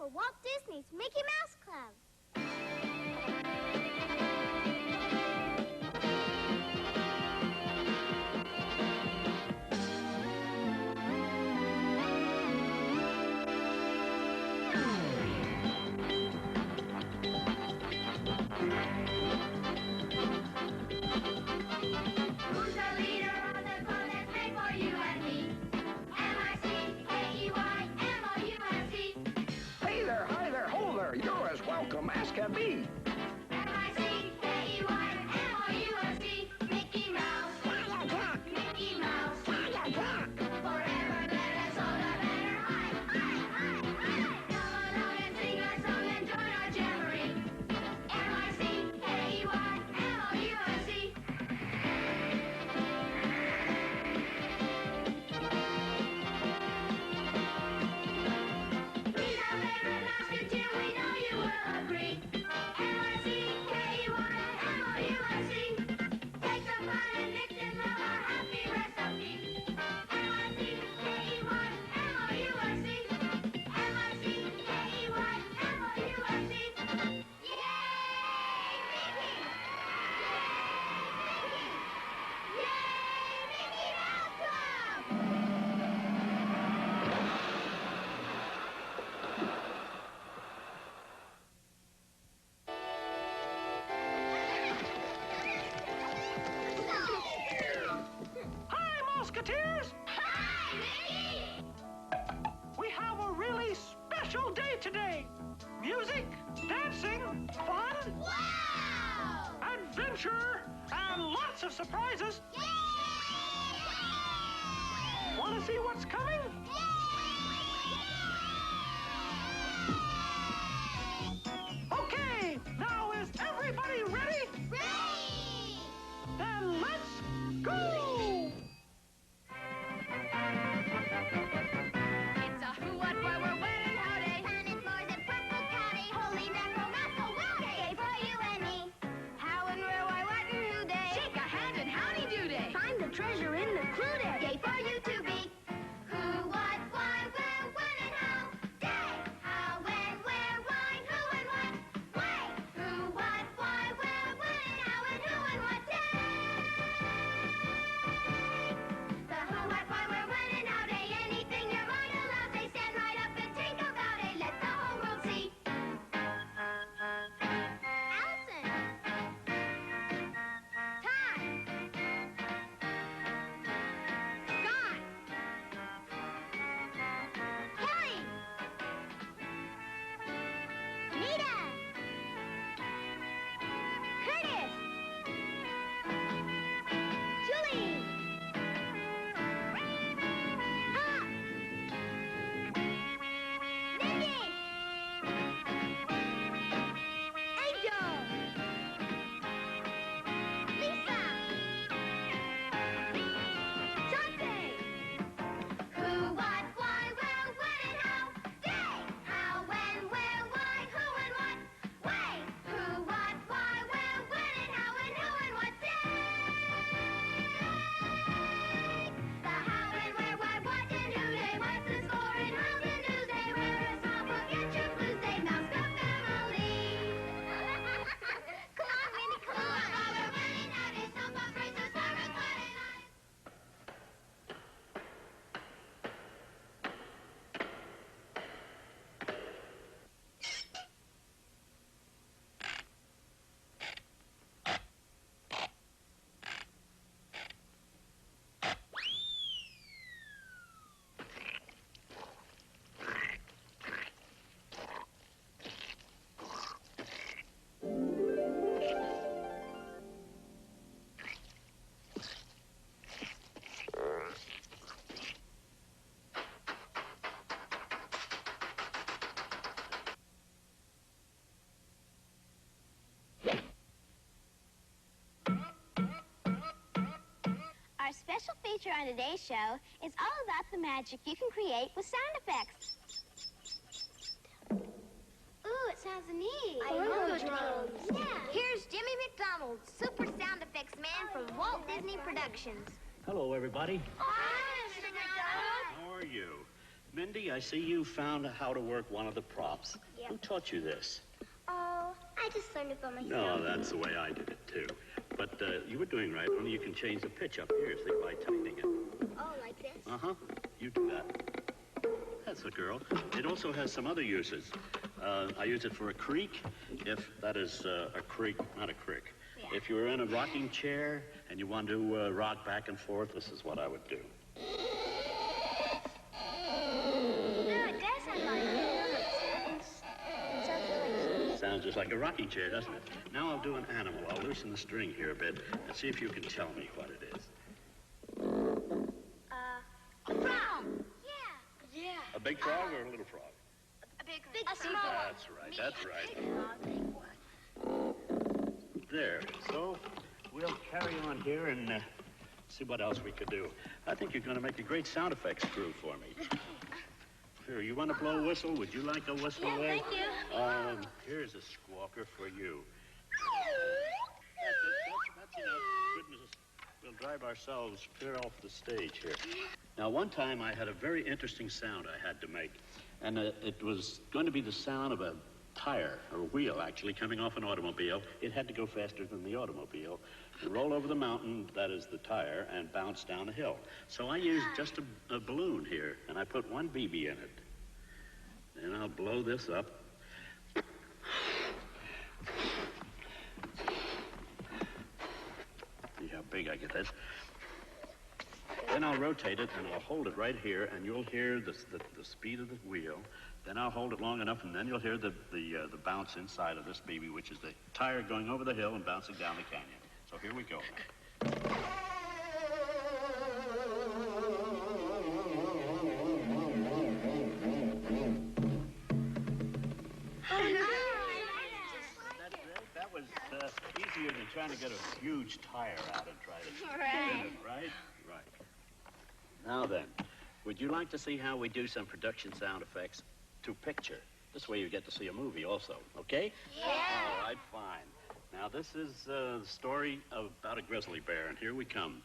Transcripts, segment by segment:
for Walt Disney's Mickey Mouse Club. You're as welcome as can be. M-I-C-K-E-Y-M-O-U-S-E, Mickey Mouse. Fire truck! Mickey Mouse. Fire truck! Forever better, so the better. Hi, hi, hi, hi. Come along and sing our song and join our jamboree. M-I-C-K-E-Y-M-O-U-S-E. He's our favorite musketeer, we know you will agree. M-I-C-K-E-Y-M-O-U-S-E. Take the fun and mix and love our happy recipe. M-I-C-K-E-Y-M-O-U-S-E. M-I-C-K-E-Y-M-O-U-S-E. Yay, Mickey! Yay, Mickey! Yay, Mickey Mouse Club! Hi, Musketeers! Hi, Mickey! We have a really special day today. Music, dancing, fun, Wow! adventure, and lots of surprises. Want to see what's coming? Okay, now is everybody ready? Ready! Then let's go! It's a who, what, where, we're wedding, howdy. Planet Mars and Purple County. Holy mackerel, not so rowdy. Yay for you and me. How and where, why, what, and who day. Shake a hand and howdy do day. Find the treasure in the clue day. Yay for you to be. Who, what, why, where, when, and how. Day. How, when, where, why, who, and what. Way. Who, what, why, where, when, and how, and who, and what day. The who, what, why, where, when, and how day. Anything your mind allows, they stand right up and think about it. Let the whole world see. Allison. Todd. Scott. Kelly. Nita. Curtis. Julie. Pop. Mindy. Angel. Lisa. Sunday. Who, what, why, where, when, and how. Day. How, when, where, why, who, and what. Way. Who, what, why, where, when, and how, and who, and what day. The how and where, why, what, and who day. What's the score and how's the news day. Where is all, forget your blues day. Mouse Club family. Come on, Minnie, come Who, what, on. why, where, when, and how day. Soap operas, Sarah, Clyde, and I. Our special feature on today's show is all about the magic you can create with sound effects. Ooh, it sounds neat. I love the drums. Yeah. Here's Jimmy McDonald, super sound effects man from Walt Disney Productions. Hello, everybody. Hi, Mr. McDonald. How are you? Mindy, I see you found how to work one of the props. Yep. Who taught you this? Oh, I just learned it by myself. No, that's the way I did it, too. But you were doing right, only you can change the pitch up here, see, by tightening it. Oh, like this? Uh-huh. You do that. That's a girl. It also has some other uses. I use it for a creak, if that is a creak, not a crick. Yeah. If you're in a rocking chair and you want to rock back and forth, this is what I would do. No, it does sound like it. Sounds just like a rocking chair, doesn't it? Now I'll do an animal. I'll loosen the string here a bit and see if you can tell me what it is. A frog. Yeah. A big frog or a little frog? A big frog. That's right, that's right. There. So we'll carry on here and see what else we could do. I think you're going to make a great sound effects crew for me. Here, you want to blow a whistle? Would you like a whistle? Yeah, thank you. Here's a squawker for you. That's enough. Goodness, we'll drive ourselves clear off the stage here. Now, one time I had a very interesting sound I had to make. And it was going to be the sound of a tire, or a wheel, actually, coming off an automobile. It had to go faster than the automobile and roll over the mountain, that is the tire, and bounce down the hill. So I used just a balloon here, and I put one BB in it. And I'll blow this up. See how big I get this. Then I'll rotate it, and I'll hold it right here, and you'll hear the speed of the wheel. Then I'll hold it long enough, and then you'll hear the bounce inside of this BB, which is the tire going over the hill and bouncing down the canyon. So here we go. That was easier than trying to get a huge tire out and try to spin it, right? Right. Now then, would you like to see how we do some production sound effects to picture? This way you get to see a movie also, okay? Yeah. All right, fine. Now this is the story about a grizzly bear, and here we come.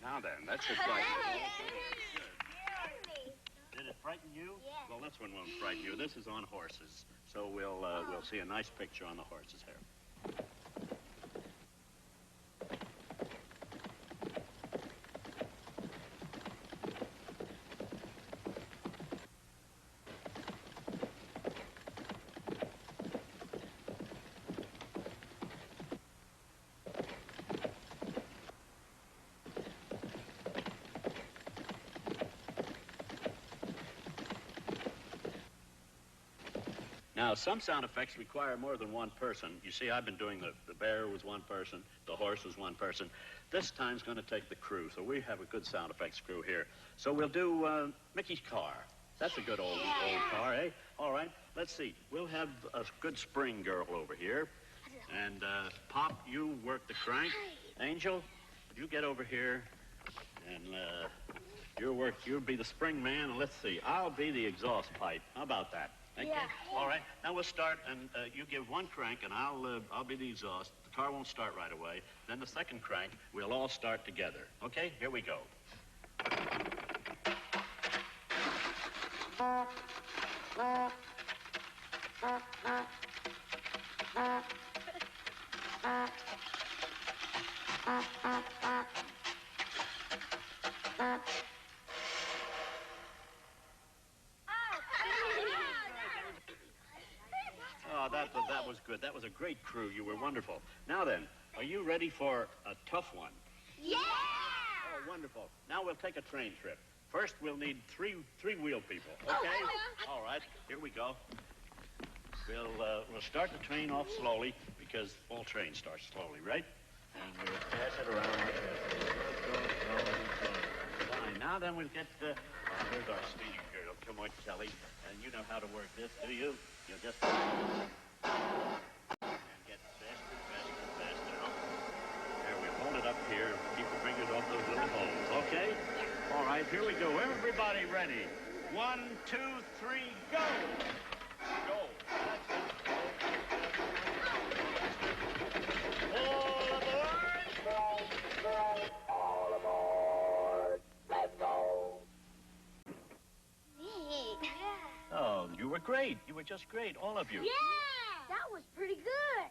Now then, that's just like... Did it frighten you? Yeah. Well, this one won't frighten you. This is on horses. So we'll see a nice picture on the horses here. Now, some sound effects require more than one person. You see, I've been doing the bear was one person, the horse was one person. This time's going to take the crew, so we have a good sound effects crew here. So we'll do Mickey's car. That's a good old car, eh? All right, let's see. We'll have a good spring girl over here. And Pop, you work the crank. Angel, you get over here. And you'll be the spring man. And let's see, I'll be the exhaust pipe. How about that? Okay? Yeah. All right. Now we'll start, and you give one crank, and I'll be the exhaust. The car won't start right away. Then the second crank, we'll all start together. Okay? Here we go. Oh, that was good. That was a great crew. You were wonderful. Now then, are you ready for a tough one? Yeah! Oh, wonderful. Now we'll take a train trip. First, we'll need three wheel people. Okay? All right. Here we go. We'll start the train off slowly because all trains start slowly, right? And we'll pass it around. Fine. Now then, we'll get here's our speeding girl. Come on, Kelly. And you know how to work this, do you? You'll just... here we go. Everybody ready. 1, 2, 3, go. Go. All aboard. All aboard. Let's go. Neat. Oh, you were great. You were just great, all of you. Yeah! That was pretty good.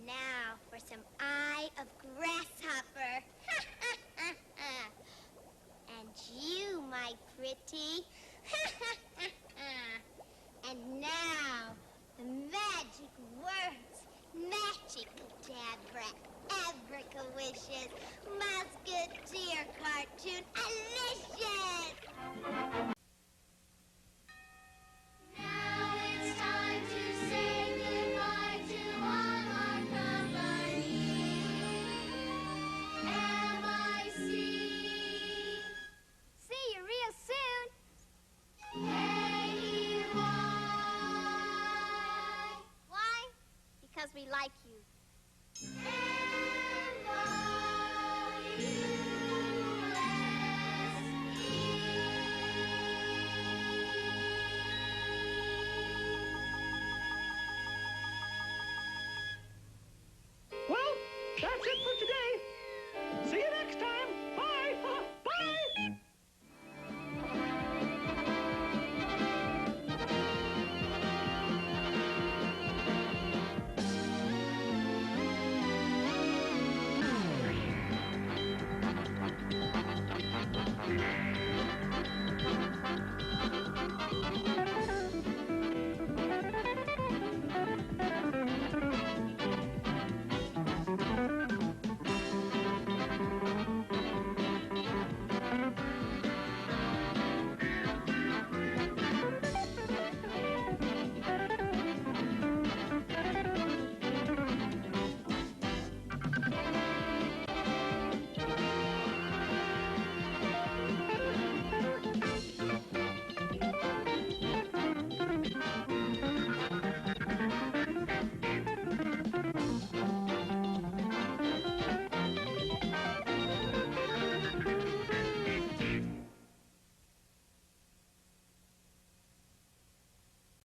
Now for some Eye of Grasshopper. And you, my pretty. And now, the magic words. Magic-cadabra, abracawicious, musketeer cartoon, alicious! Now it's time to say goodbye to all our company. M.I.C. See you real soon. K-E-Y. Why? Because we like you. M